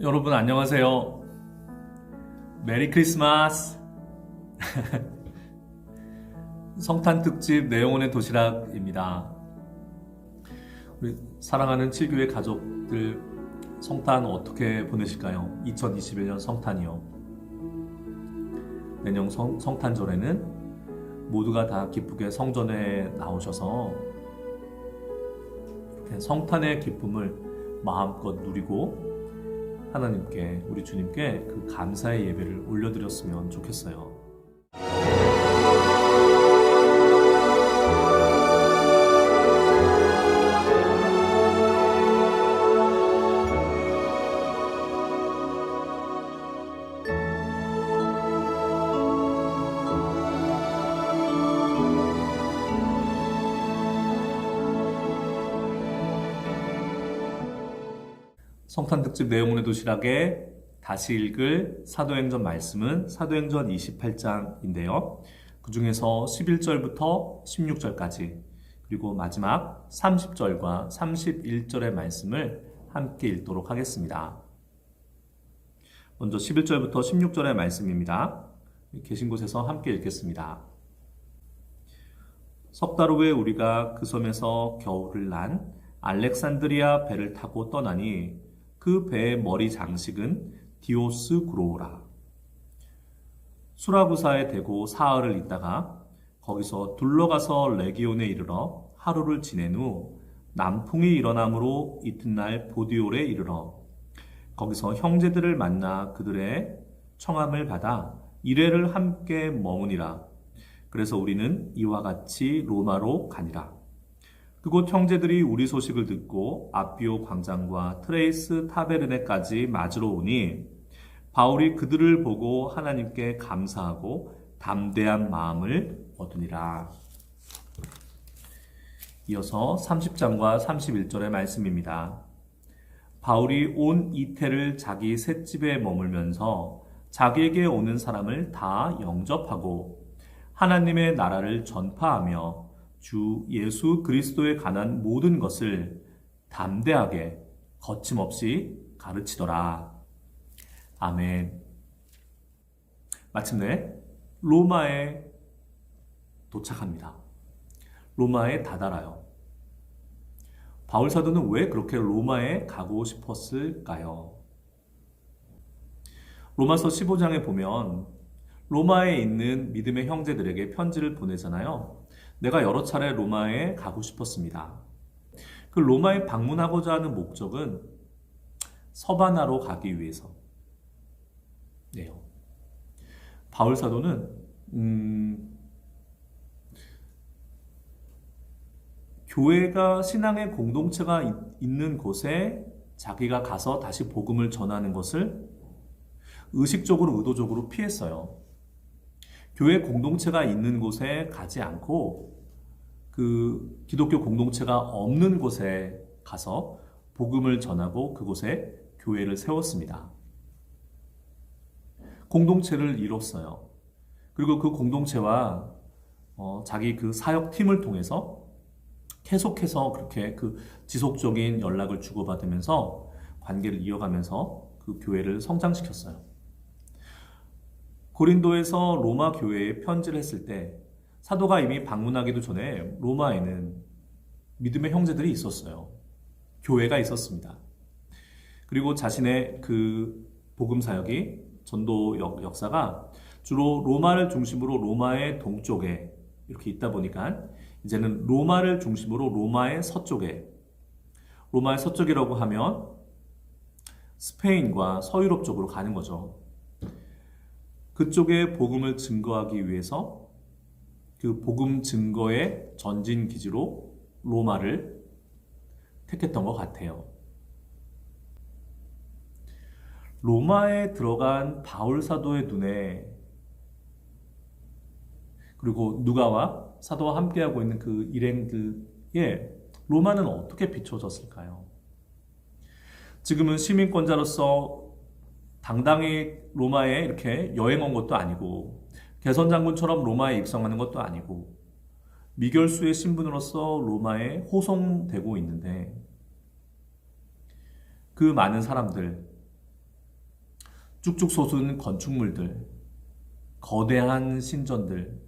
여러분 안녕하세요. 메리 크리스마스. 성탄 특집 내용원의 도시락입니다. 우리 사랑하는 7교회 가족들 성탄 어떻게 보내실까요? 2021년 성탄이요. 내년 성탄절에는 모두가 다 기쁘게 성전에 나오셔서 이렇게 성탄의 기쁨을 마음껏 누리고 하나님께, 우리 주님께 그 감사의 예배를 올려드렸으면 좋겠어요. 성탄 특집 내용문의 도시락에 다시 읽을 사도행전 말씀은 사도행전 28장인데요. 그 중에서 11절부터 16절까지 그리고 마지막 30절과 31절의 말씀을 함께 읽도록 하겠습니다. 먼저 11절부터 16절의 말씀입니다. 계신 곳에서 함께 읽겠습니다. 석 달 후에 우리가 그 섬에서 겨울을 난 알렉산드리아 배를 타고 떠나니 그 배의 머리 장식은 디오스 구로라. 수라부사에 대고 사흘을 있다가 거기서 둘러가서 레기온에 이르러 하루를 지낸 후 남풍이 일어남으로 이튿날 보디올에 이르러 거기서 형제들을 만나 그들의 청함을 받아 이레를 함께 머무니라. 그래서 우리는 이와 같이 로마로 가니라. 그곳 형제들이 우리 소식을 듣고 아비오 광장과 트레이스 타베르네까지 맞으러 오니 바울이 그들을 보고 하나님께 감사하고 담대한 마음을 얻으니라. 이어서 30장과 31절의 말씀입니다. 바울이 온 이태를 자기 셋집에 머물면서 자기에게 오는 사람을 다 영접하고 하나님의 나라를 전파하며 주 예수 그리스도에 관한 모든 것을 담대하게 거침없이 가르치더라. 아멘. 마침내 로마에 도착합니다. 로마에 다다라요. 바울 사도는 왜 그렇게 로마에 가고 싶었을까요? 로마서 15장에 보면 로마에 있는 믿음의 형제들에게 편지를 보내잖아요. 내가 여러 차례 로마에 가고 싶었습니다. 그 로마에 방문하고자 하는 목적은 서바나로 가기 위해서. 네요. 바울 사도는 교회가 신앙의 공동체가 있는 곳에 자기가 가서 다시 복음을 전하는 것을 의식적으로 의도적으로 피했어요. 교회 공동체가 있는 곳에 가지 않고 그 기독교 공동체가 없는 곳에 가서 복음을 전하고 그곳에 교회를 세웠습니다. 공동체를 이뤘어요. 그리고 그 공동체와 자기 그 사역팀을 통해서 계속해서 그렇게 그 지속적인 연락을 주고받으면서 관계를 이어가면서 그 교회를 성장시켰어요. 고린도에서 로마 교회에 편지를 했을 때 사도가 이미 방문하기도 전에 로마에는 믿음의 형제들이 있었어요. 교회가 있었습니다. 그리고 자신의 그 복음 사역이 전도 역사가 주로 로마를 중심으로 로마의 동쪽에 이렇게 있다 보니까 이제는 로마를 중심으로 로마의 서쪽이라고 하면 스페인과 서유럽 쪽으로 가는 거죠. 그쪽에 복음을 증거하기 위해서 그 복음 증거의 전진 기지로 로마를 택했던 것 같아요. 로마에 들어간 바울 사도의 눈에 그리고 누가와 사도와 함께하고 있는 그 일행들의 로마는 어떻게 비춰졌을까요? 지금은 시민권자로서 당당히 로마에 이렇게 여행 온 것도 아니고 개선 장군처럼 로마에 입성하는 것도 아니고 미결수의 신분으로서 로마에 호송되고 있는데 그 많은 사람들, 쭉쭉 솟은 건축물들, 거대한 신전들,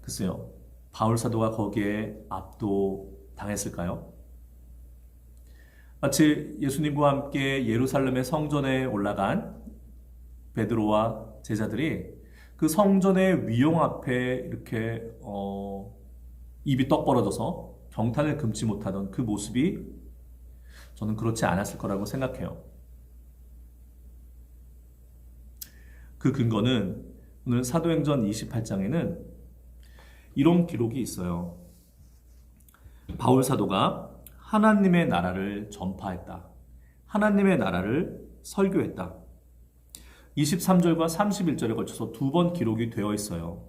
글쎄요. 바울 사도가 거기에 압도당했을까요? 마치 예수님과 함께 예루살렘의 성전에 올라간 베드로와 제자들이 그 성전의 위용 앞에 이렇게 입이 떡 벌어져서 경탄을 금치 못하던 그 모습이 저는 그렇지 않았을 거라고 생각해요. 그 근거는 오늘 사도행전 28장에는 이런 기록이 있어요. 바울 사도가 하나님의 나라를 전파했다. 하나님의 나라를 설교했다. 23절과 31절에 걸쳐서 두 번 기록이 되어 있어요.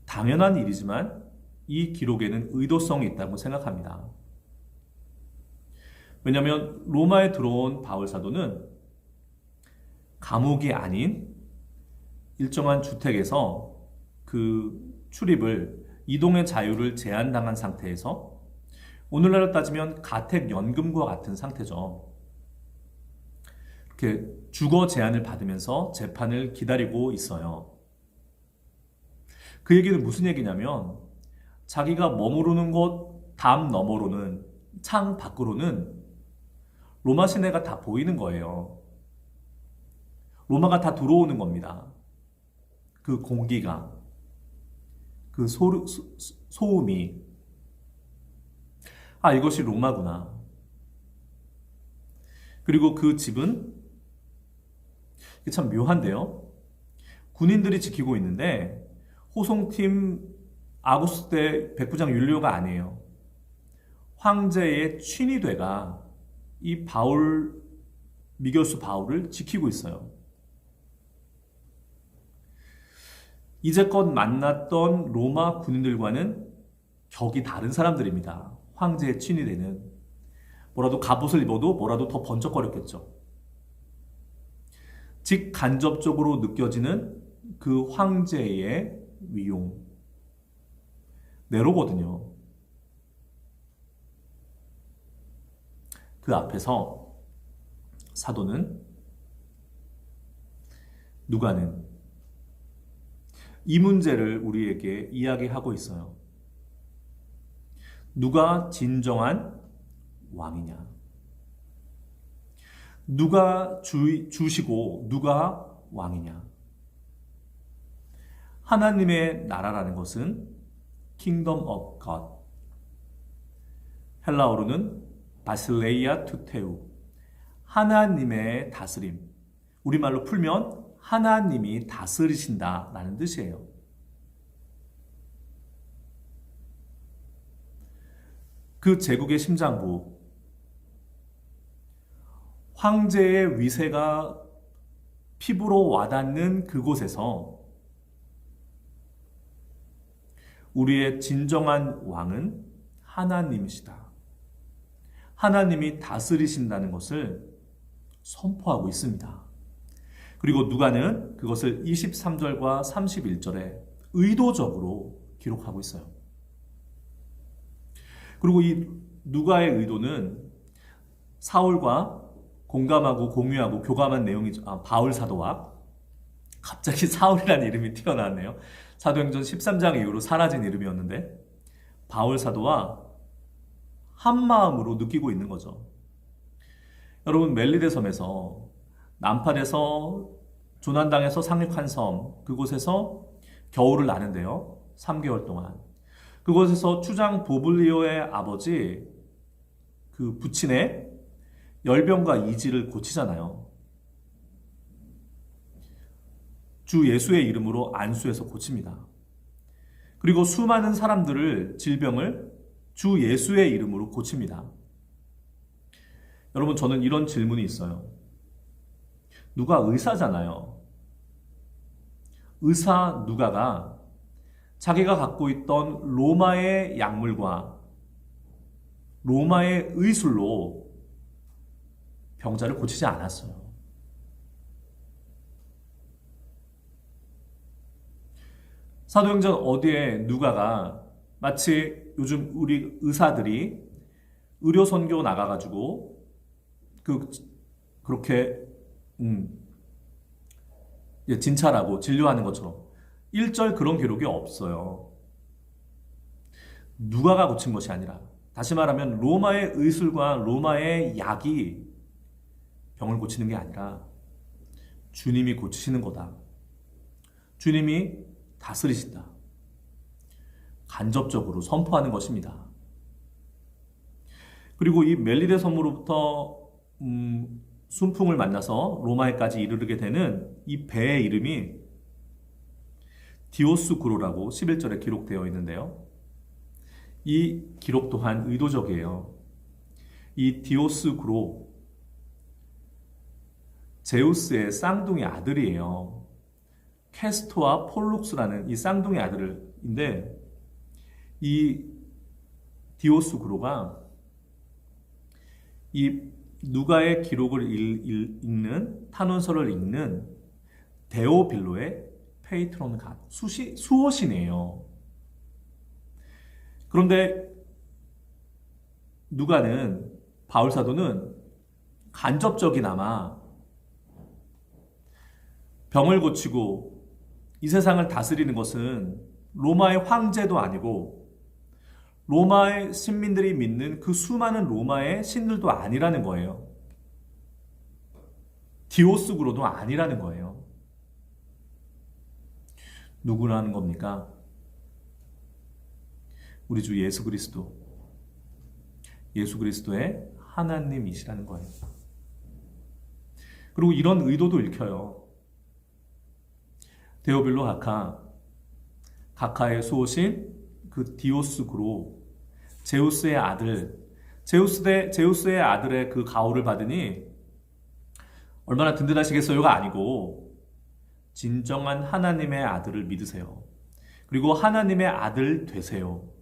당연한 일이지만 이 기록에는 의도성이 있다고 생각합니다. 왜냐하면 로마에 들어온 바울 사도는 감옥이 아닌 일정한 주택에서 그 출입을 이동의 자유를 제한당한 상태에서 오늘날로 따지면 가택연금과 같은 상태죠. 이렇게 주거 제한을 받으면서 재판을 기다리고 있어요. 그 얘기는 무슨 얘기냐면 자기가 머무르는 곳 담 너머로는 창 밖으로는 로마 시내가 다 보이는 거예요. 로마가 다 들어오는 겁니다. 그 공기가, 그 소음이, 아, 이것이 로마구나. 그리고 그 집은 참 묘한데요. 군인들이 지키고 있는데 호송팀 아구스대 백부장 율리오가 아니에요. 황제의 친위대가 이 미결수 바울을 지키고 있어요. 이제껏 만났던 로마 군인들과는 격이 다른 사람들입니다. 황제의 친위대는 뭐라도 갑옷을 입어도 뭐라도 더 번쩍거렸겠죠. 직간접적으로 느껴지는 그 황제의 위용, 네로거든요. 그 앞에서 사도는, 누가는 이 문제를 우리에게 이야기하고 있어요. 누가 진정한 왕이냐? 누가 주시고 누가 왕이냐? 하나님의 나라라는 것은 Kingdom of God, 헬라어로는 바실레이아 투테우, 하나님의 다스림, 우리말로 풀면 하나님이 다스리신다라는 뜻이에요. 그 제국의 심장부, 황제의 위세가 피부로 와닿는 그곳에서 우리의 진정한 왕은 하나님이시다. 하나님이 다스리신다는 것을 선포하고 있습니다. 그리고 누가는 그것을 23절과 31절에 의도적으로 기록하고 있어요. 그리고 이 누가의 의도는 사울과 공감하고 공유하고 교감한 내용이죠. 바울 사도와, 갑자기 사울이라는 이름이 튀어나왔네요. 사도행전 13장 이후로 사라진 이름이었는데 바울 사도와 한마음으로 느끼고 있는 거죠. 여러분, 멜리데 섬에서 남팔에서 조난당해서 상륙한 섬, 그곳에서 겨울을 나는데요. 3개월 동안. 그곳에서 추장 보블리오의 아버지 그 부친의 열병과 이지를 고치잖아요. 주 예수의 이름으로 안수해서 고칩니다. 그리고 수많은 사람들을, 질병을 주 예수의 이름으로 고칩니다. 여러분, 저는 이런 질문이 있어요. 누가 의사잖아요. 의사 누가가 자기가 갖고 있던 로마의 약물과 로마의 의술로 병자를 고치지 않았어요. 사도행전 어디에 누가가 마치 요즘 우리 의사들이 의료 선교 나가가지고 그렇게 진찰하고 진료하는 것처럼 1절 그런 기록이 없어요. 누가가 고친 것이 아니라, 다시 말하면 로마의 의술과 로마의 약이 병을 고치는 게 아니라 주님이 고치시는 거다. 주님이 다스리신다. 간접적으로 선포하는 것입니다. 그리고 이 멜리데 섬으로부터 순풍을 만나서 로마에까지 이르게 되는 이 배의 이름이 디오스구로라고 11절에 기록되어 있는데요. 이 기록 또한 의도적이에요. 이 디오스구로, 제우스의 쌍둥이 아들이에요. 캐스토와 폴룩스라는 이 쌍둥이 아들인데, 이 디오스구로가 이 누가의 기록을 읽는, 탄원서를 읽는 데오빌로의 페이트론 갓, 수호신이에요. 그런데 누가는, 바울사도는 간접적이나마 병을 고치고 이 세상을 다스리는 것은 로마의 황제도 아니고 로마의 신민들이 믿는 그 수많은 로마의 신들도 아니라는 거예요. 디오스구로도 아니라는 거예요. 누구라는 겁니까? 우리 주 예수 그리스도. 예수 그리스도의 하나님이시라는 거예요. 그리고 이런 의도도 읽혀요. 데오빌로 가카의 수호신 그 디오스구로, 제우스의 아들, 제우스의 아들의 그 가호를 받으니 얼마나 든든하시겠어요가 아니고 진정한 하나님의 아들을 믿으세요. 그리고 하나님의 아들 되세요.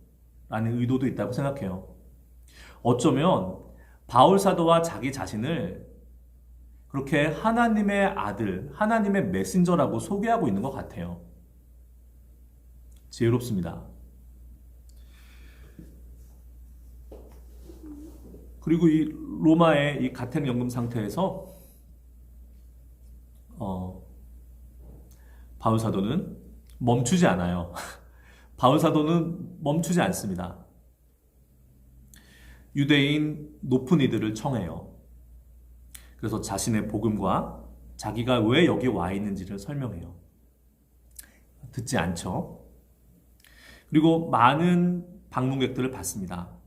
라는 의도도 있다고 생각해요. 어쩌면 바울 사도와 자기 자신을 그렇게 하나님의 아들, 하나님의 메신저라고 소개하고 있는 것 같아요. 지혜롭습니다. 그리고 이 로마의 이 가택연금 상태에서 바울 사도는 멈추지 않아요. 바울 사도는 멈추지 않습니다. 유대인 높은 이들을 청해요. 그래서 자신의 복음과 자기가 왜 여기 와 있는지를 설명해요. 듣지 않죠. 그리고 많은 방문객들을 받습니다.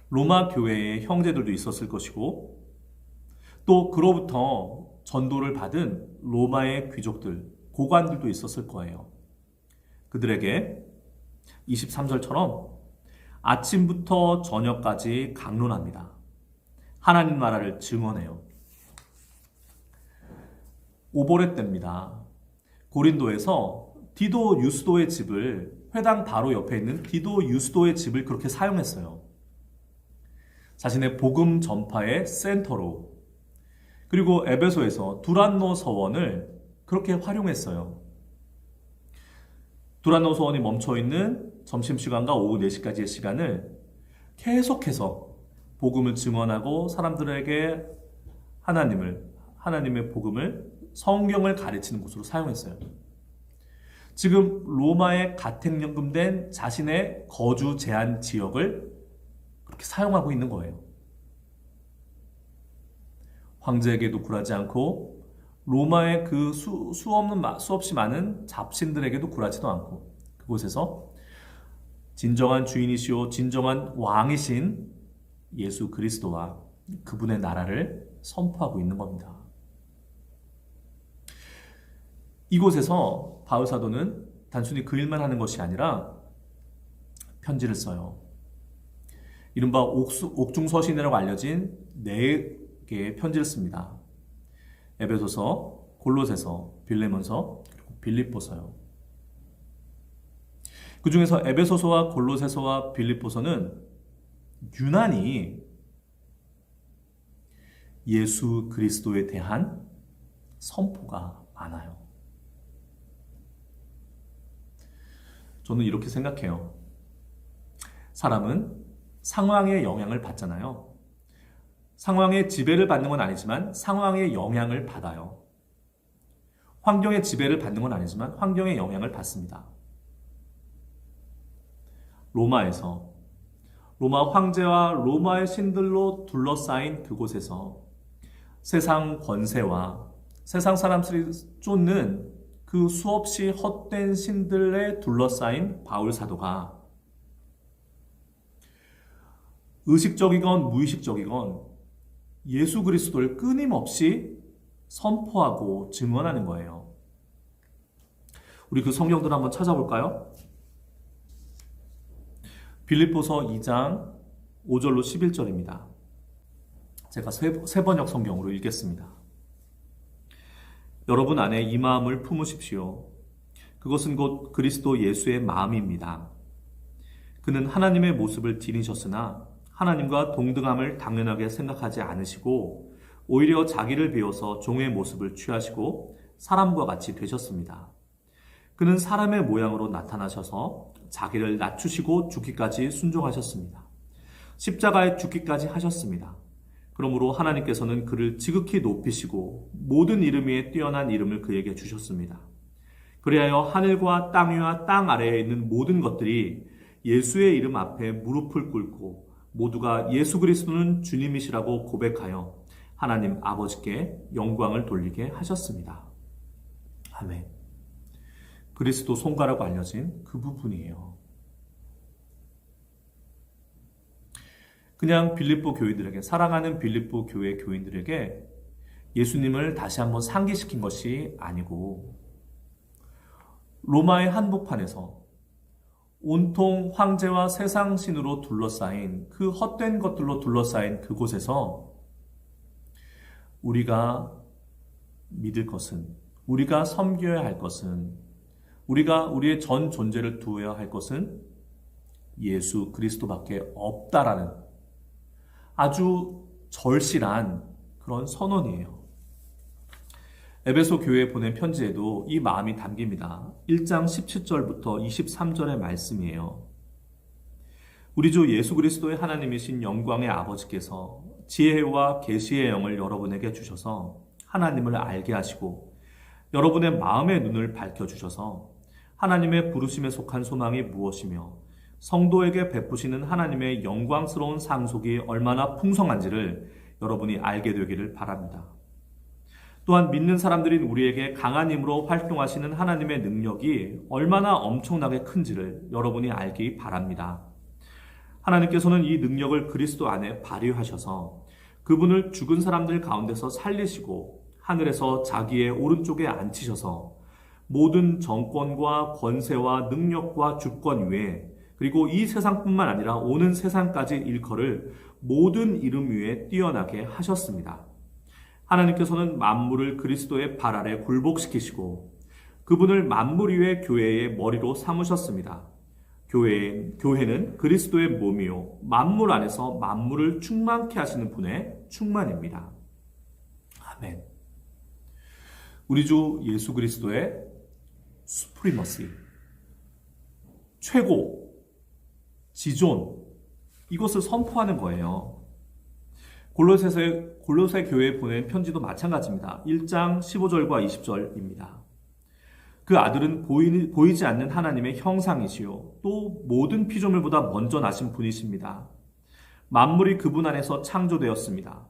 로마 교회의 형제들도 있었을 것이고, 또 그로부터 전도를 받은 로마의 귀족들, 고관들도 있었을 거예요. 그들에게 23절처럼 아침부터 저녁까지 강론합니다. 하나님 나라를 증언해요. 오보레 때입니다. 고린도에서 디도 유스도의 집을, 회당 바로 옆에 있는 디도 유스도의 집을 그렇게 사용했어요. 자신의 복음 전파의 센터로. 그리고 에베소에서 두란노 서원을 그렇게 활용했어요. 두란노 서원이 멈춰있는 점심시간과 오후 4시까지의 시간을 계속해서 복음을 증언하고 사람들에게 하나님의 복음을, 성경을 가르치는 곳으로 사용했어요. 지금 로마에 가택연금된 자신의 거주 제한 지역을 그렇게 사용하고 있는 거예요. 황제에게도 굴하지 않고 로마의 그 수없이 많은 잡신들에게도 굴하지도 않고 그곳에서 진정한 주인이시오 진정한 왕이신 예수 그리스도와 그분의 나라를 선포하고 있는 겁니다. 이곳에서 바울 사도는 단순히 그 일만 하는 것이 아니라 편지를 써요. 이른바 옥중서신이라고 알려진 4개의 편지를 씁니다. 에베소서, 골로새서, 빌레몬서, 그리고 빌립보서요. 그 중에서 에베소서와 골로새서와 빌립보서는 유난히 예수 그리스도에 대한 선포가 많아요. 저는 이렇게 생각해요. 사람은 상황의 영향을 받잖아요. 상황의 지배를 받는 건 아니지만 상황의 영향을 받아요. 환경의 지배를 받는 건 아니지만 환경의 영향을 받습니다. 로마에서 로마 황제와 로마의 신들로 둘러싸인 그곳에서 세상 권세와 세상 사람들이 쫓는 그 수없이 헛된 신들에 둘러싸인 바울 사도가 의식적이건 무의식적이건 예수 그리스도를 끊임없이 선포하고 증언하는 거예요. 우리 그 성경들 한번 찾아볼까요? 빌립보서 2장 5절로 11절입니다. 제가 세 번역 성경으로 읽겠습니다. 여러분 안에 이 마음을 품으십시오. 그것은 곧 그리스도 예수의 마음입니다. 그는 하나님의 모습을 지니셨으나 하나님과 동등함을 당연하게 생각하지 않으시고 오히려 자기를 비워서 종의 모습을 취하시고 사람과 같이 되셨습니다. 그는 사람의 모양으로 나타나셔서 자기를 낮추시고 죽기까지 순종하셨습니다. 십자가에 죽기까지 하셨습니다. 그러므로 하나님께서는 그를 지극히 높이시고 모든 이름 위에 뛰어난 이름을 그에게 주셨습니다. 그리하여 하늘과 땅 위와 땅 아래에 있는 모든 것들이 예수의 이름 앞에 무릎을 꿇고 모두가 예수 그리스도는 주님이시라고 고백하여 하나님 아버지께 영광을 돌리게 하셨습니다. 아멘. 그리스도 손가라고 알려진 그 부분이에요. 그냥 빌립보 교인들에게, 사랑하는 빌립보 교회 교인들에게 예수님을 다시 한번 상기시킨 것이 아니고 로마의 한복판에서 온통 황제와 세상 신으로 둘러싸인 그 헛된 것들로 둘러싸인 그곳에서 우리가 믿을 것은, 우리가 섬겨야 할 것은, 우리가 우리의 전 존재를 두어야 할 것은 예수 그리스도밖에 없다라는 아주 절실한 그런 선언이에요. 에베소 교회에 보낸 편지에도 이 마음이 담깁니다. 1장 17절부터 23절의 말씀이에요. 우리 주 예수 그리스도의 하나님이신 영광의 아버지께서 지혜와 계시의 영을 여러분에게 주셔서 하나님을 알게 하시고 여러분의 마음의 눈을 밝혀주셔서 하나님의 부르심에 속한 소망이 무엇이며 성도에게 베푸시는 하나님의 영광스러운 상속이 얼마나 풍성한지를 여러분이 알게 되기를 바랍니다. 또한 믿는 사람들인 우리에게 강한 힘으로 활동하시는 하나님의 능력이 얼마나 엄청나게 큰지를 여러분이 알기 바랍니다. 하나님께서는 이 능력을 그리스도 안에 발휘하셔서 그분을 죽은 사람들 가운데서 살리시고 하늘에서 자기의 오른쪽에 앉히셔서 모든 정권과 권세와 능력과 주권 위에 그리고 이 세상뿐만 아니라 오는 세상까지 일컬을 모든 이름 위에 뛰어나게 하셨습니다. 하나님께서는 만물을 그리스도의 발 아래 굴복시키시고 그분을 만물 위의 교회의 머리로 삼으셨습니다. 교회는 그리스도의 몸이요 만물 안에서 만물을 충만케 하시는 분의 충만입니다. 아멘. 우리 주 예수 그리스도의 수프리머시, 최고, 지존, 이것을 선포하는 거예요. 골로새 교회에 보낸 편지도 마찬가지입니다. 1장 15절과 20절입니다. 그 아들은 보이지 않는 하나님의 형상이시요 또 모든 피조물보다 먼저 나신 분이십니다. 만물이 그분 안에서 창조되었습니다.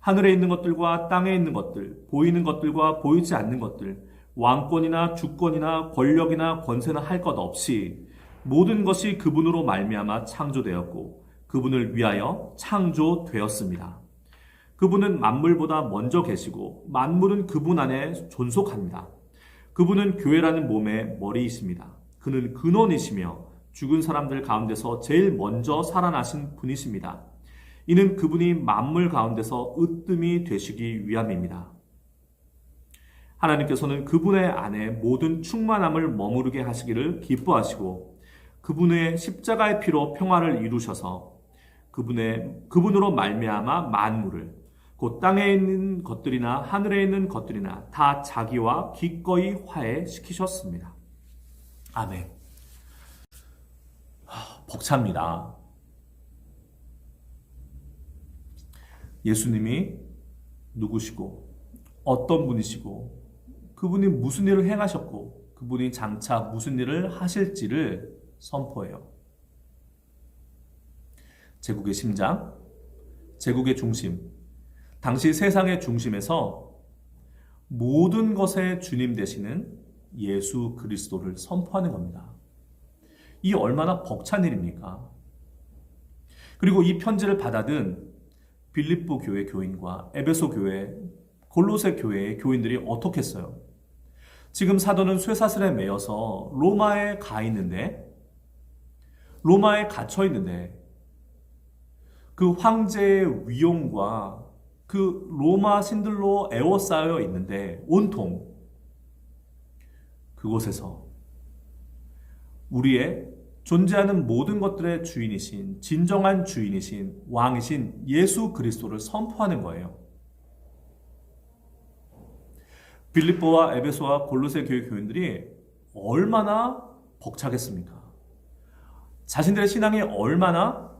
하늘에 있는 것들과 땅에 있는 것들, 보이는 것들과 보이지 않는 것들, 왕권이나 주권이나 권력이나 권세나 할 것 없이 모든 것이 그분으로 말미암아 창조되었고 그분을 위하여 창조되었습니다. 그분은 만물보다 먼저 계시고 만물은 그분 안에 존속합니다. 그분은 교회라는 몸의 머리이십니다. 그는 근원이시며 죽은 사람들 가운데서 제일 먼저 살아나신 분이십니다. 이는 그분이 만물 가운데서 으뜸이 되시기 위함입니다. 하나님께서는 그분의 안에 모든 충만함을 머무르게 하시기를 기뻐하시고 그분의 십자가의 피로 평화를 이루셔서 그분으로 말미암아 만물을 곧 땅에 있는 것들이나 하늘에 있는 것들이나 다 자기와 기꺼이 화해시키셨습니다. 아멘. 벅찹니다. 예수님이 누구시고 어떤 분이시고 그분이 무슨 일을 행하셨고 그분이 장차 무슨 일을 하실지를 선포해요. 제국의 심장, 제국의 중심, 당시 세상의 중심에서 모든 것의 주님 되시는 예수 그리스도를 선포하는 겁니다. 이 얼마나 벅찬 일입니까? 그리고 이 편지를 받아든 빌립보 교회 교인과 에베소 교회, 골로새 교회의 교인들이 어떻게 했어요? 지금 사도는 쇠사슬에 매여서 로마에 가 있는데, 로마에 갇혀 있는데, 그 황제의 위용과 그 로마 신들로 에워싸여 있는데, 온통 그곳에서 우리의 존재하는 모든 것들의 주인이신, 진정한 주인이신, 왕이신 예수 그리스도를 선포하는 거예요. 빌립보와 에베소와 골로새 교회 교인들이 얼마나 벅차겠습니까? 자신들의 신앙이 얼마나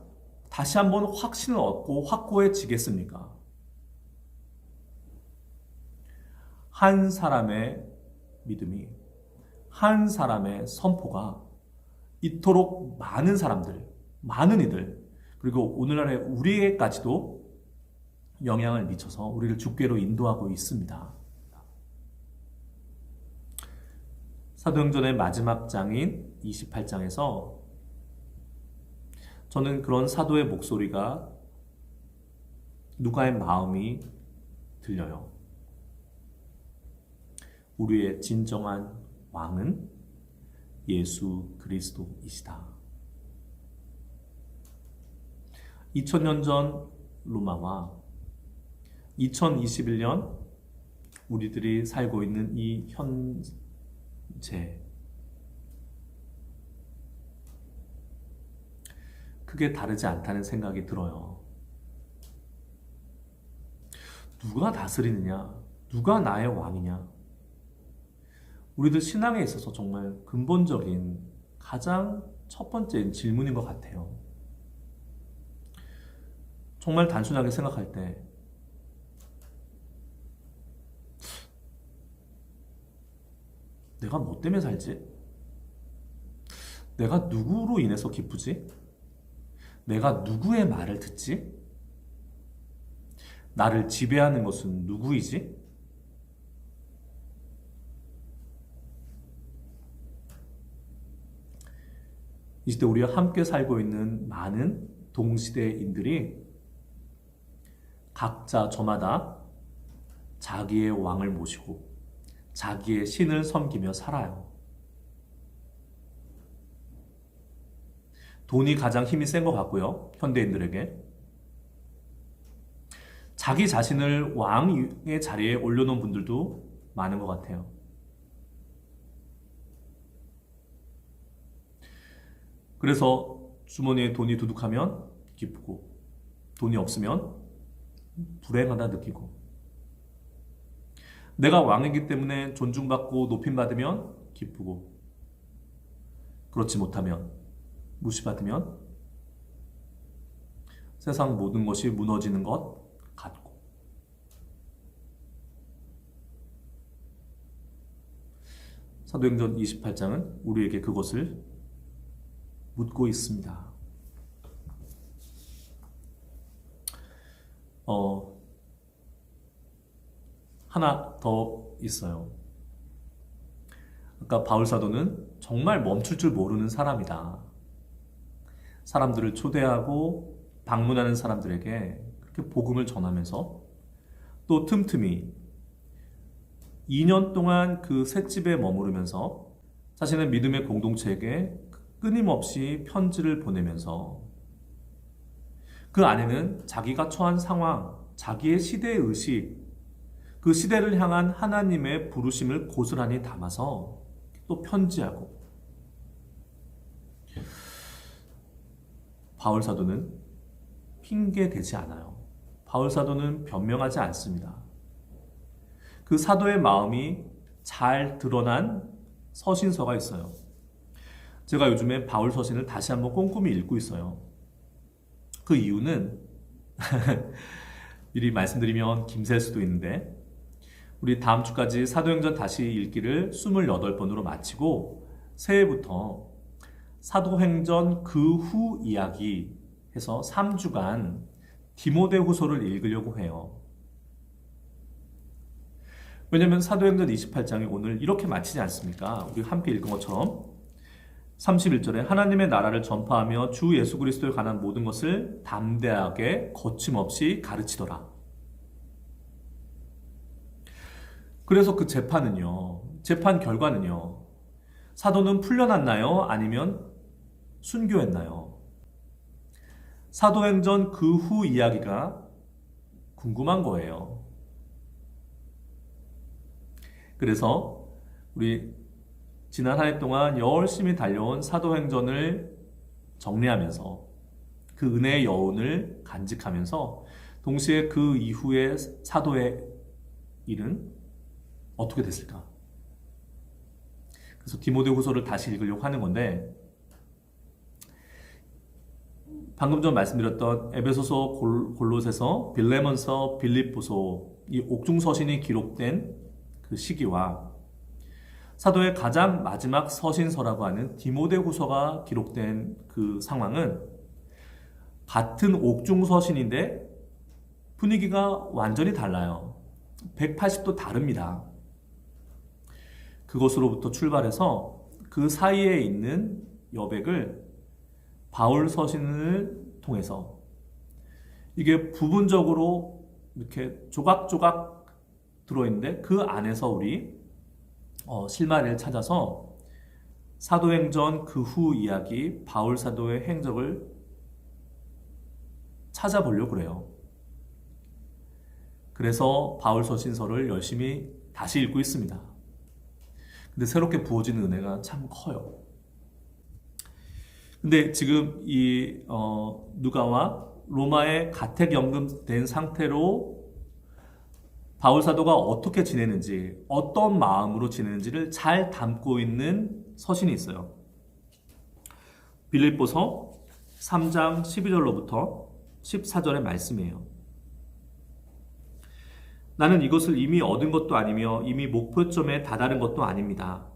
다시 한번 확신을 얻고 확고해지겠습니까? 한 사람의 믿음이, 한 사람의 선포가 이토록 많은 사람들, 많은 이들, 그리고 오늘날의 우리에게까지도 영향을 미쳐서 우리를 주께로 인도하고 있습니다. 사도행전의 마지막 장인 28장에서 저는 그런 사도의 목소리가 누가의 마음이 들려요. 우리의 진정한 왕은 예수 그리스도이시다. 2000년 전 로마와 2021년 우리들이 살고 있는 이 현재, 크게 다르지 않다는 생각이 들어요. 누가 다스리느냐? 누가 나의 왕이냐? 우리들 신앙에 있어서 정말 근본적인 가장 첫 번째 질문인 것 같아요. 정말 단순하게 생각할 때 내가 뭐 때문에 살지? 내가 누구로 인해서 기쁘지? 내가 누구의 말을 듣지? 나를 지배하는 것은 누구이지? 이 시대 우리와 함께 살고 있는 많은 동시대인들이 각자 저마다 자기의 왕을 모시고 자기의 신을 섬기며 살아요. 돈이 가장 힘이 센 것 같고요. 현대인들에게. 자기 자신을 왕의 자리에 올려놓은 분들도 많은 것 같아요. 그래서 주머니에 돈이 두둑하면 기쁘고 돈이 없으면 불행하다 느끼고 내가 왕이기 때문에 존중받고 높임받으면 기쁘고 그렇지 못하면 무시받으면 세상 모든 것이 무너지는 것 같고 사도행전 28장은 우리에게 그것을 묻고 있습니다. 하나 더 있어요. 아까 바울 사도는 정말 멈출 줄 모르는 사람이다. 사람들을 초대하고 방문하는 사람들에게 그렇게 복음을 전하면서 또 틈틈이 2년 동안 그 셋집에 머무르면서 자신의 믿음의 공동체에게 끊임없이 편지를 보내면서 그 안에는 자기가 처한 상황, 자기의 시대의 의식, 그 시대를 향한 하나님의 부르심을 고스란히 담아서 또 편지하고 바울 사도는 핑계 대지 않아요. 바울 사도는 변명하지 않습니다. 그 사도의 마음이 잘 드러난 서신서가 있어요. 제가 요즘에 바울 서신을 다시 한번 꼼꼼히 읽고 있어요. 그 이유는 미리 말씀드리면 김셀 수도 있는데 우리 다음 주까지 사도행전 다시 읽기를 28번으로 마치고 새해부터 사도행전 그 후 이야기 해서 3주간 디모데후서를 읽으려고 해요. 왜냐하면 사도행전 28장이 오늘 이렇게 마치지 않습니까? 우리 함께 읽은 것처럼 31절에 하나님의 나라를 전파하며 주 예수 그리스도에 관한 모든 것을 담대하게 거침없이 가르치더라. 그래서 그 재판 결과는요, 사도는 풀려났나요? 아니면 순교했나요? 사도행전 그 후 이야기가 궁금한 거예요. 그래서 우리 지난 한 해 동안 열심히 달려온 사도행전을 정리하면서 그 은혜의 여운을 간직하면서 동시에 그 이후의 사도의 일은 어떻게 됐을까? 그래서 디모데후서를 다시 읽으려고 하는 건데 방금 전 말씀드렸던 에베소서, 골로새서, 빌레몬서, 빌립보서 이 옥중서신이 기록된 그 시기와 사도의 가장 마지막 서신서라고 하는 디모데후서가 기록된 그 상황은 같은 옥중서신인데 분위기가 완전히 달라요. 180도 다릅니다. 그것으로부터 출발해서 그 사이에 있는 여백을 바울 서신을 통해서 이게 부분적으로 이렇게 조각조각 들어있는데 그 안에서 우리 실마리를 찾아서 사도행전 그 후 이야기 바울 사도의 행적을 찾아보려고 그래요. 그래서 바울 서신서를 열심히 다시 읽고 있습니다. 근데 새롭게 부어지는 은혜가 참 커요. 근데 지금 이 누가와 로마에 가택연금된 상태로 바울 사도가 어떻게 지내는지, 어떤 마음으로 지내는지를 잘 담고 있는 서신이 있어요. 빌립보서 3장 12절로부터 14절의 말씀이에요. 나는 이것을 이미 얻은 것도 아니며 이미 목표점에 다다른 것도 아닙니다.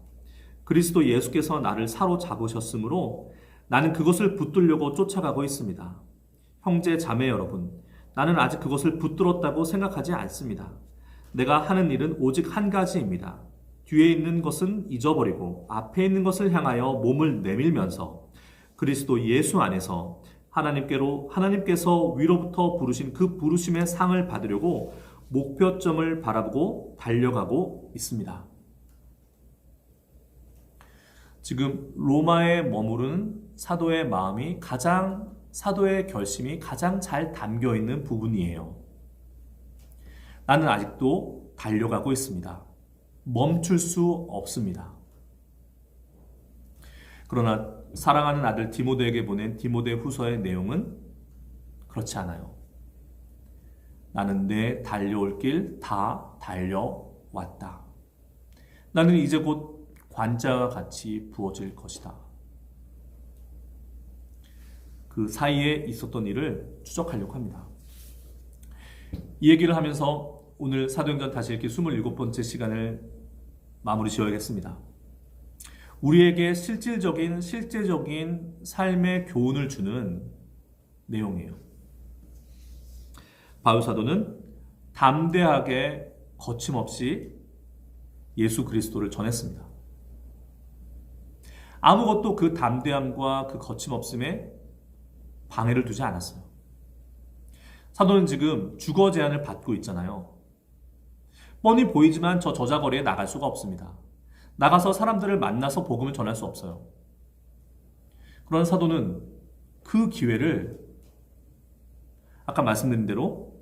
그리스도 예수께서 나를 사로잡으셨으므로 나는 그것을 붙들려고 쫓아가고 있습니다. 형제 자매 여러분, 나는 아직 그것을 붙들었다고 생각하지 않습니다. 내가 하는 일은 오직 한 가지입니다. 뒤에 있는 것은 잊어버리고 앞에 있는 것을 향하여 몸을 내밀면서 그리스도 예수 안에서 하나님께서 위로부터 부르신 그 부르심의 상을 받으려고 목표점을 바라보고 달려가고 있습니다. 지금 로마에 머무른 사도의 마음이 사도의 결심이 가장 잘 담겨 있는 부분이에요. 나는 아직도 달려가고 있습니다. 멈출 수 없습니다. 그러나 사랑하는 아들 디모데에게 보낸 디모데 후서의 내용은 그렇지 않아요. 나는 내 달려올 길 다 달려왔다. 나는 이제 곧 관자와 같이 부어질 것이다. 그 사이에 있었던 일을 추적하려고 합니다. 이 얘기를 하면서 오늘 사도행전 다시 읽기 27번째 시간을 마무리 지어야겠습니다. 우리에게 실제적인 삶의 교훈을 주는 내용이에요. 바울 사도는 담대하게 거침없이 예수 그리스도를 전했습니다. 아무것도 그 담대함과 그 거침없음에 방해를 두지 않았어요. 사도는 지금 주거 제한을 받고 있잖아요. 뻔히 보이지만 저 저자거리에 나갈 수가 없습니다. 나가서 사람들을 만나서 복음을 전할 수 없어요. 그런 사도는 그 기회를 아까 말씀드린 대로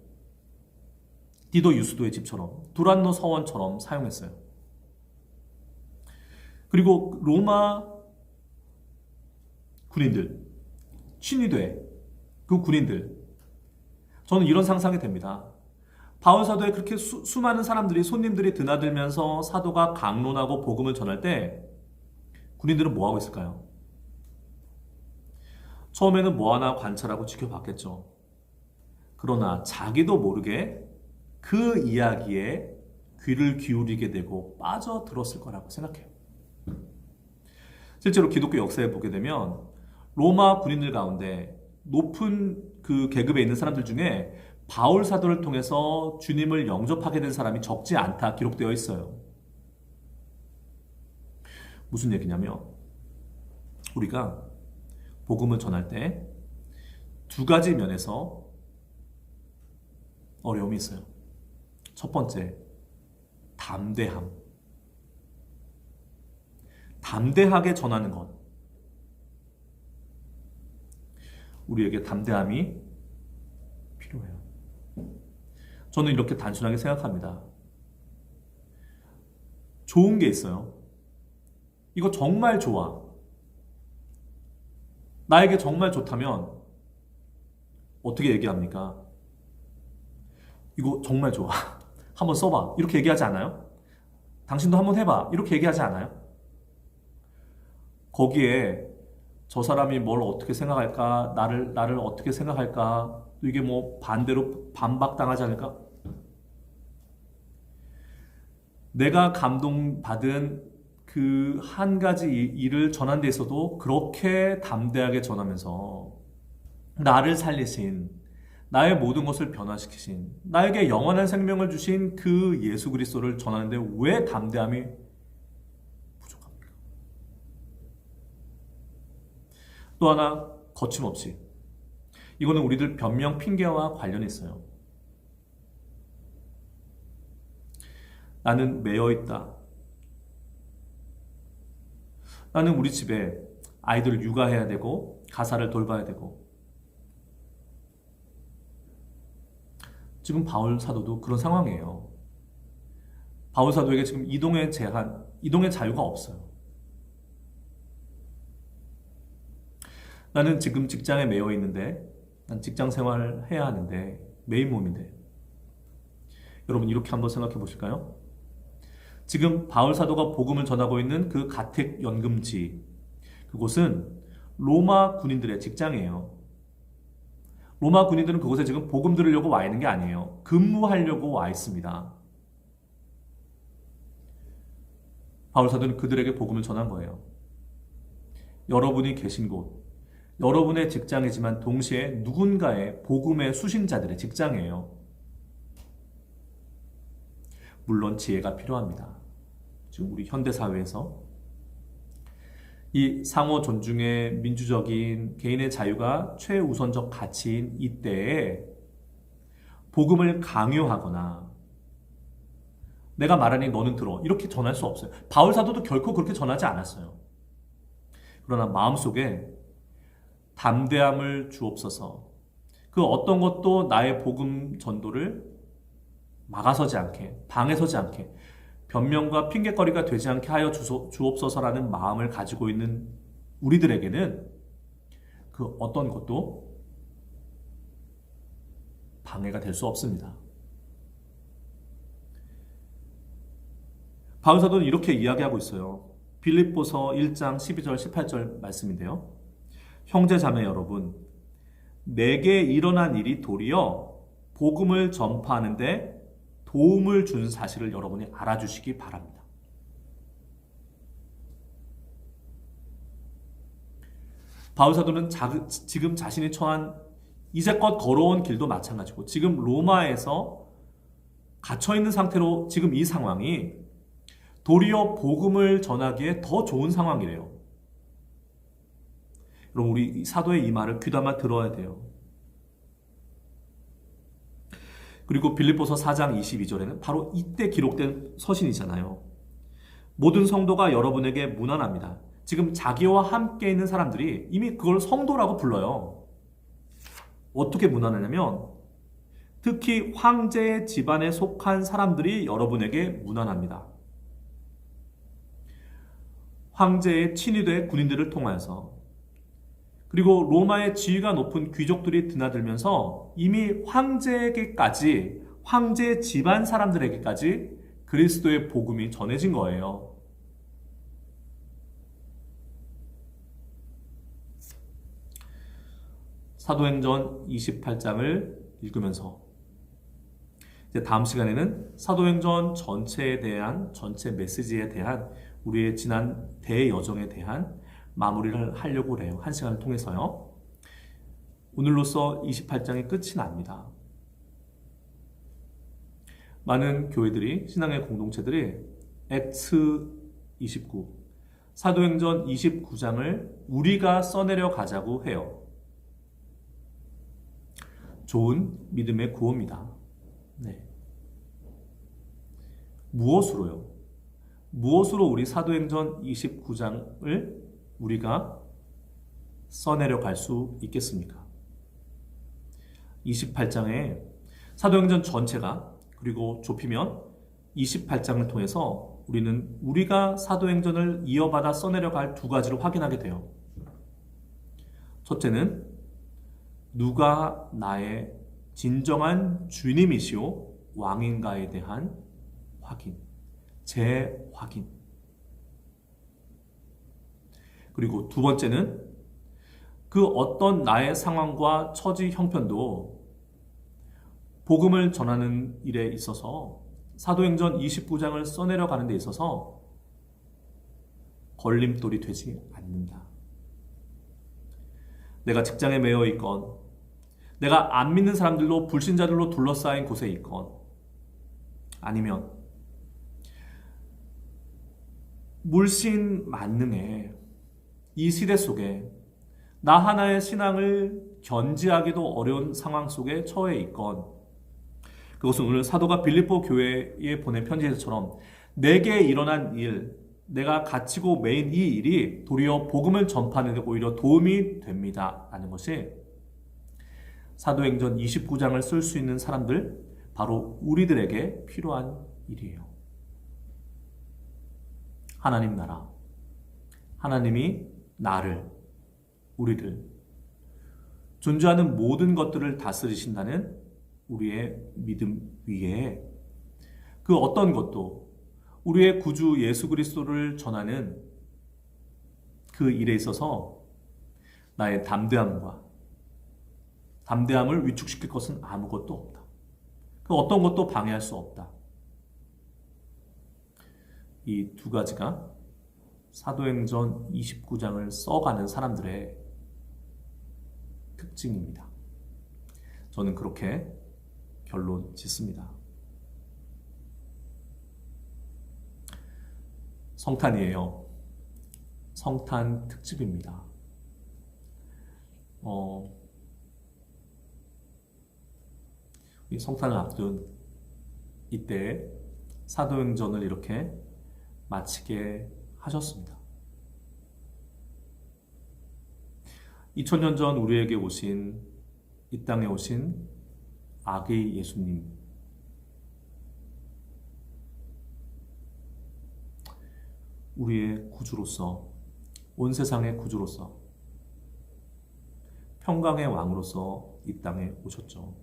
디도 유스도의 집처럼 두란노 서원처럼 사용했어요. 그리고 로마 군인들, 친위대 그 군인들, 저는 이런 상상이 됩니다. 바울 사도에 그렇게 수많은 사람들이 손님들이 드나들면서 사도가 강론하고 복음을 전할 때 군인들은 뭐 하고 있을까요? 처음에는 뭐 하나 관찰하고 지켜봤겠죠. 그러나 자기도 모르게 그 이야기에 귀를 기울이게 되고 빠져들었을 거라고 생각해요. 실제로 기독교 역사에 보게 되면 로마 군인들 가운데 높은 그 계급에 있는 사람들 중에 바울 사도를 통해서 주님을 영접하게 된 사람이 적지 않다 기록되어 있어요. 무슨 얘기냐면 우리가 복음을 전할 때 두 가지 면에서 어려움이 있어요. 첫 번째, 담대함. 담대하게 전하는 것. 우리에게 담대함이 필요해요. 저는 이렇게 단순하게 생각합니다. 좋은 게 있어요. 이거 정말 좋아. 나에게 정말 좋다면 어떻게 얘기합니까? 이거 정말 좋아. 한번 써봐. 이렇게 얘기하지 않아요? 당신도 한번 해봐. 이렇게 얘기하지 않아요? 거기에 저 사람이 뭘 어떻게 생각할까? 나를 어떻게 생각할까? 이게 뭐 반대로 반박당하지 않을까? 내가 감동받은 그 한 가지 일을 전한 데 있어도 그렇게 담대하게 전하면서 나를 살리신, 나의 모든 것을 변화시키신, 나에게 영원한 생명을 주신 그 예수 그리스도를 전하는데 왜 담대함이 부족합니까? 또 하나, 거침없이. 이거는 우리들 변명 핑계와 관련이 있어요. 나는 매여 있다. 나는 우리 집에 아이들을 육아해야 되고 가사를 돌봐야 되고. 지금 바울 사도도 그런 상황이에요. 바울 사도에게 지금 이동의 제한, 이동의 자유가 없어요. 나는 지금 직장에 매여 있는데, 난 직장 생활을 해야 하는데 매인 몸인데. 여러분 이렇게 한번 생각해 보실까요? 지금 바울 사도가 복음을 전하고 있는 그 가택 연금지, 그곳은 로마 군인들의 직장이에요. 로마 군인들은 그곳에 지금 복음 들으려고 와 있는 게 아니에요. 근무하려고 와 있습니다. 바울 사도는 그들에게 복음을 전한 거예요. 여러분이 계신 곳, 여러분의 직장이지만 동시에 누군가의 복음의 수신자들의 직장이에요. 물론 지혜가 필요합니다. 지금 우리 현대사회에서 이 상호 존중의 민주적인 개인의 자유가 최우선적 가치인 이때에 복음을 강요하거나 내가 말하니 너는 들어 이렇게 전할 수 없어요. 바울 사도도 결코 그렇게 전하지 않았어요. 그러나 마음속에 담대함을 주옵소서. 그 어떤 것도 나의 복음 전도를 막아서지 않게, 방해서지 않게, 변명과 핑계거리가 되지 않게 하여 주옵소서라는 마음을 가지고 있는 우리들에게는 그 어떤 것도 방해가 될 수 없습니다. 바울 사도는 이렇게 이야기하고 있어요. 빌립보서 1장 12절 18절 말씀인데요. 형제 자매 여러분, 내게 일어난 일이 도리어 복음을 전파하는 데 도움을 준 사실을 여러분이 알아주시기 바랍니다. 바울 사도는 지금 자신이 처한 이제껏 걸어온 길도 마찬가지고 지금 로마에서 갇혀있는 상태로 지금 이 상황이 도리어 복음을 전하기에 더 좋은 상황이래요. 여러분 우리 사도의 이 말을 귀담아 들어야 돼요. 그리고 빌립보서 4장 22절에는 바로 이때 기록된 서신이잖아요. 모든 성도가 여러분에게 문안합니다. 지금 자기와 함께 있는 사람들이 이미 그걸 성도라고 불러요. 어떻게 문안하냐면 특히 황제의 집안에 속한 사람들이 여러분에게 문안합니다. 황제의 친위대 군인들을 통하여서 그리고 로마의 지위가 높은 귀족들이 드나들면서 이미 황제에게까지, 황제 집안 사람들에게까지 그리스도의 복음이 전해진 거예요. 사도행전 28장을 읽으면서 이제 다음 시간에는 사도행전 전체에 대한 전체 메시지에 대한 우리의 지난 대여정에 대한 마무리를 하려고 해요. 한 시간을 통해서요. 오늘로써 28장이 끝이 납니다. 많은 교회들이 신앙의 공동체들이 액트 29 사도행전 29장을 우리가 써내려 가자고 해요. 좋은 믿음의 구호입니다. 네. 무엇으로요? 무엇으로 우리 사도행전 29장을 우리가 써내려 갈 수 있겠습니까? 28장에 사도행전 전체가 그리고 좁히면 28장을 통해서 우리는 우리가 사도행전을 이어받아 써내려 갈 두 가지를 확인하게 돼요. 첫째는 누가 나의 진정한 주님이시오 왕인가에 대한 확인, 재확인. 그리고 두 번째는 그 어떤 나의 상황과 처지 형편도 복음을 전하는 일에 있어서 사도행전 29장을 써내려 가는 데 있어서 걸림돌이 되지 않는다. 내가 직장에 매여 있건 내가 안 믿는 사람들로 불신자들로 둘러싸인 곳에 있건 아니면 물씬 만능의 이 시대 속에 나 하나의 신앙을 견지하기도 어려운 상황 속에 처해 있건 그것은 오늘 사도가 빌립보 교회에 보낸 편지에서처럼 내게 일어난 일, 내가 갇히고 매인 이 일이 도리어 복음을 전파하는 데 오히려 도움이 됩니다. 라는 것이 사도행전 29장을 쓸 수 있는 사람들, 바로 우리들에게 필요한 일이에요. 하나님 나라, 하나님이 나를, 우리를 존재하는 모든 것들을 다스리신다는 우리의 믿음 위에 그 어떤 것도 우리의 구주 예수 그리스도를 전하는 그 일에 있어서 나의 담대함을 위축시킬 것은 아무것도 없다. 그 어떤 것도 방해할 수 없다. 이 두 가지가 사도행전 29장을 써가는 사람들의 특징입니다. 저는 그렇게 결론 짓습니다. 성탄이에요. 성탄 특집입니다. 이 성탄을 앞둔 이때 사도행전을 이렇게 마치게 하셨습니다. 2000년 전 우리에게 오신, 이 땅에 오신 아기 예수님, 우리의 구주로서, 온 세상의 구주로서, 평강의 왕으로서 이 땅에 오셨죠.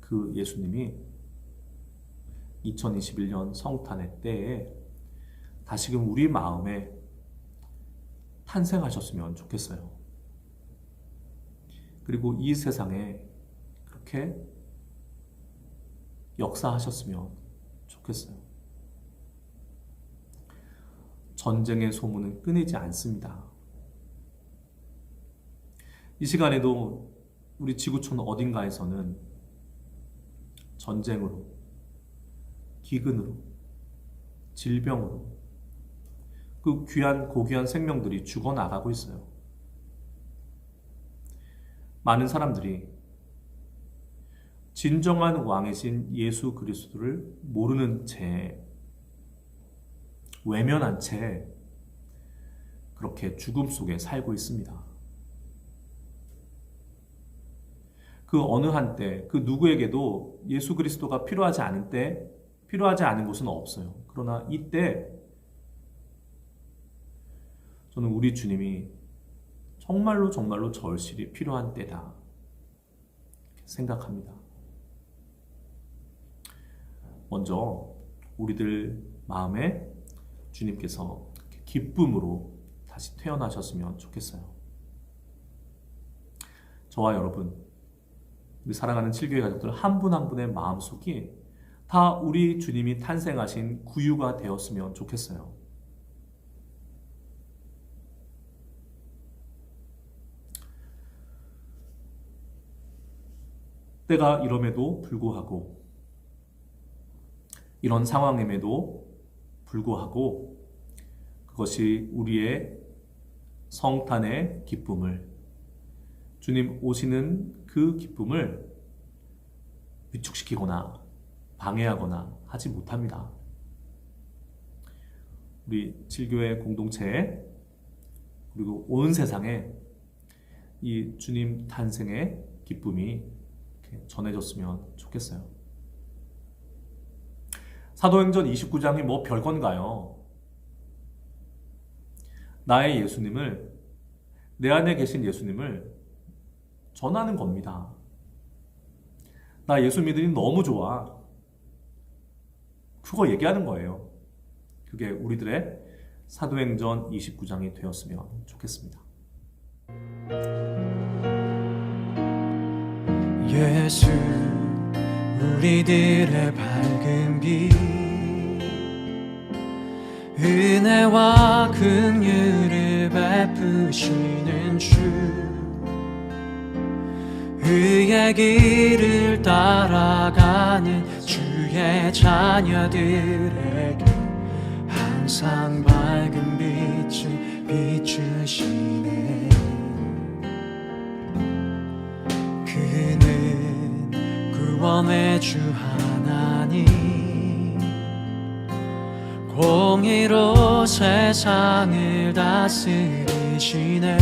그 예수님이 2021년 성탄의 때에 다시금 우리 마음에 탄생하셨으면 좋겠어요. 그리고 이 세상에 그렇게 역사하셨으면 좋겠어요. 전쟁의 소문은 끊이지 않습니다. 이 시간에도 우리 지구촌 어딘가에서는 전쟁으로, 기근으로, 질병으로 그 귀한 고귀한 생명들이 죽어나가고 있어요. 많은 사람들이 진정한 왕이신 예수 그리스도를 모르는 채, 외면한 채 그렇게 죽음 속에 살고 있습니다. 그 어느 한때 그 누구에게도 예수 그리스도가 필요하지 않은 때, 필요하지 않은 곳은 없어요. 그러나 이때 저는 우리 주님이 정말로 절실히 필요한 때다 생각합니다. 먼저 우리들 마음에 주님께서 기쁨으로 다시 태어나셨으면 좋겠어요. 저와 여러분, 우리 사랑하는 칠교회 가족들 한 분 한 분의 마음속이 다 우리 주님이 탄생하신 구유가 되었으면 좋겠어요. 때가 이럼에도 불구하고, 이런 상황임에도 불구하고 그것이 우리의 성탄의 기쁨을, 주님 오시는 그 기쁨을 위축시키거나 방해하거나 하지 못합니다. 우리 칠교회 공동체 그리고 온 세상에 이 주님 탄생의 기쁨이 전해졌으면 좋겠어요. 사도행전 29장이 뭐 별건가요? 나의 예수님을, 내 안에 계신 예수님을 전하는 겁니다. 나 예수 믿으니 너무 좋아. 그거 얘기하는 거예요. 그게 우리들의 사도행전 29장이 되었으면 좋겠습니다. 예수 우리들의 밝은 빛, 은혜와 긍휼을 베푸시는 주, 의의 길을 따라가는 주의 자녀들에게 항상 밝은 빛을 비추시네. 그는 구원의 주 하나님, 공의로 세상을 다스리시네.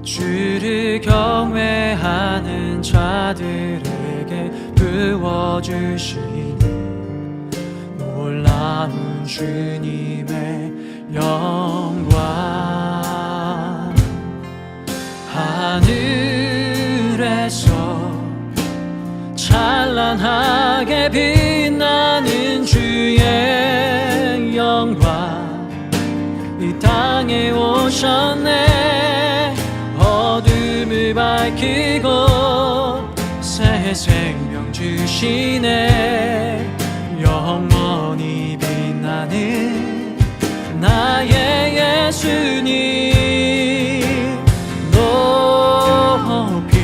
주를 경외하는 자들에게 부어주시는 놀라운 주님의 영광. 하늘에서 찬란하게 빛나는 주의 영광, 이 땅에 오셨네. 어둠을 밝히고 새 생명 주시네. 영원히 빛나는 나의 예수님, 높이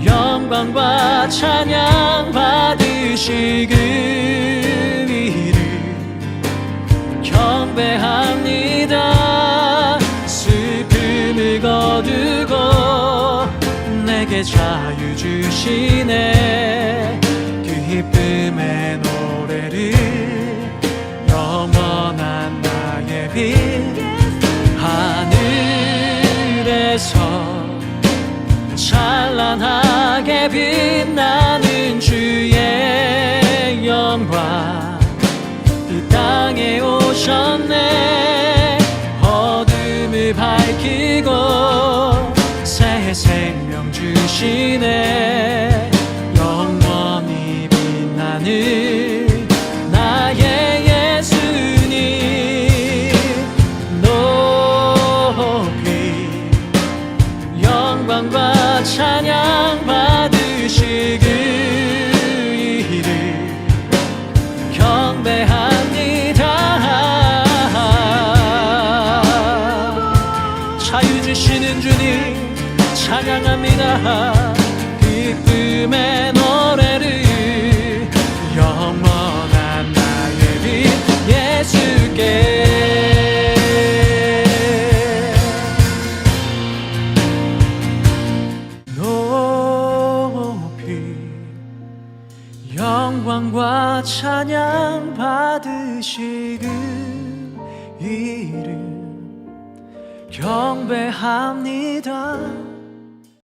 영광과 찬양 받으시기를 경배합니다. 슬픔을 거두고 내게 자유 주시네. 기쁨의 노래를 영원한 나의 빛, 하늘에서 찬란하게 빛나는 주의 영광, 이 땅에 오셨네. 어둠을 밝히고 새 생명 주시네. 영원히 빛나는 나의 예수님, 높이 영광과 찬양 받으시기를 경배합니다. 자유 주시는 주님 찬양합니다. 기쁨의 노래를 영원한 나의 빛 예수께 영광과 찬양 받으시기를 경배합니다.